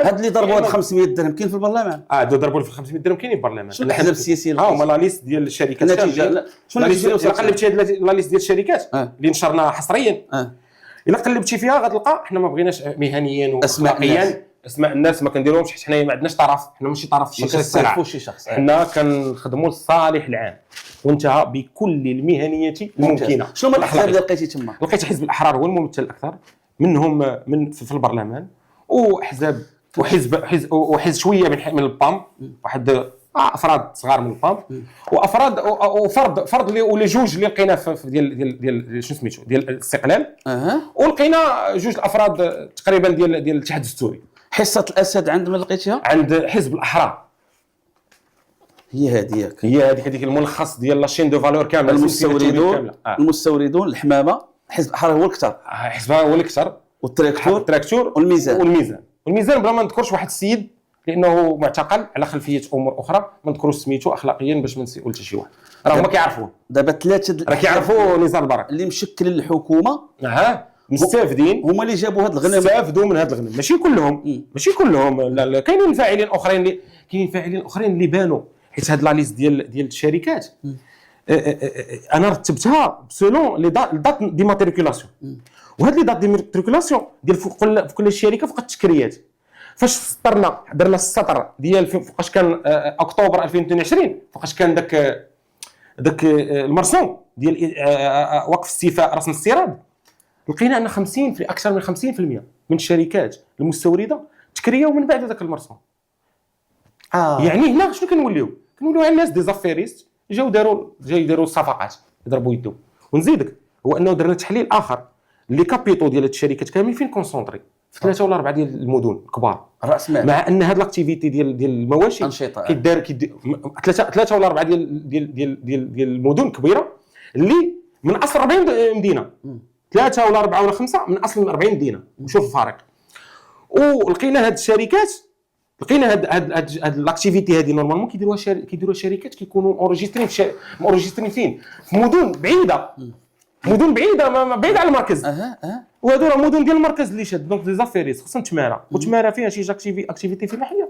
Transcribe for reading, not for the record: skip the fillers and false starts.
هاد اللي ضربوا هاد 500 درهم كاين في البرلمان؟ ضربوا في 500 درهم كاين في البرلمان. شنو الاحزاب السياسيه هما لا ليست ديال الشركات. النتيجه شنو الا قلبتي هاد لا ليست ديال الشركات اللي نشرناها حصريا، الا قلبتي فيها غتلقى حنا ما بغيناش مهنيا واخلاقيا اسماء الناس ما كنديروهمش، حيت حنايا ما عندناش طرف، حنا ماشي طرف في شي سلعه، حنا كنخدموا للصالح العام وانتهى بكل المهنيه الممكنه. شنو هما الاحزاب اللي لقيتي تما؟ لقيت حزب الاحرار هو الممثل الاكثر منهم من في البرلمان، وحزب وحزب شويه من البام، واحد افراد صغار من البام، وافراد وفرد اللي جوج اللي لقينا في ديال شنو سميتو ديال الاستقلال، ولقينا جوج الافراد تقريبا ديال الاتحاد الدستوري. حصه الاسد عند من لقيتيها؟ عند حزب الاحرار. هي هذيك هذيك الملخص ديال لاشين دو فالور كامل. المستوردون الحمامه، حزب الاحرار هو الاكثر، حزب هو الاكثر، والتراكتور والميزان بلا ما نذكرش واحد السيد لانه معتقل على خلفيه امور اخرى ما نذكروش سميتو اخلاقيا باش ما نسيئوا حتى شي واحد، راه هما كيعرفوه دابا ثلاثه راه كيعرفوا نزار البرك اللي مشكلين الحكومه مستافدين، هما اللي جابوا هذا الغنم، استافدوا من هذا الغنم. ماشي كلهم لا كاينين فاعلين اخرين اللي بانوا، حيت هاد لا ليست ديال الشركات انا رتبتها سولون لي دات دي ماتريكولاسيون، وهاد لي دات دي ماتريكولاسيون ديال فوق كل الشركه فوق التشكريات. فاش سطرنا درنا السطر ديال فوقاش كان اكتوبر 2022 فوقاش كان داك المرسوم ديال وقف استيفاء رسم الاستيراد، لقينا ان اكثر من 50% من الشركات المستورده تكرياو من بعد ذاك المرسوم. يعني هنا شنو كنوليو على الناس دي زافيريست جاو يديروا صفقات يضربوا يدهم. ونزيدك هو انه درنا تحليل اخر، لي كابيتو ديال الشركات كاملين فين كونسونطري في 3 ولا 4 ديال المدن الكبار، راس مال، مع ان هاد لاكتيفيتي ديال المواشي كيدار 3 ولا 4 ديال المدن الكبيره اللي من اصل 40 مدينه، 3 ولا 4 ولا 5 من اصل 40 مدينه. وشوف الفارق. ولقينا هاد الشركات، لقينا هاد لاكتيفيتي هذه نورمالمون كيديروها شركات كيكونوا اوريجسترين فين؟ في مدن بعيده، بعيده على المركز. وهادو راه مدن ديال المركز اللي شاد، دونك دي زافيريس خصهم تماره، وتماره فيها شي اكتيفيتي فلاحيه.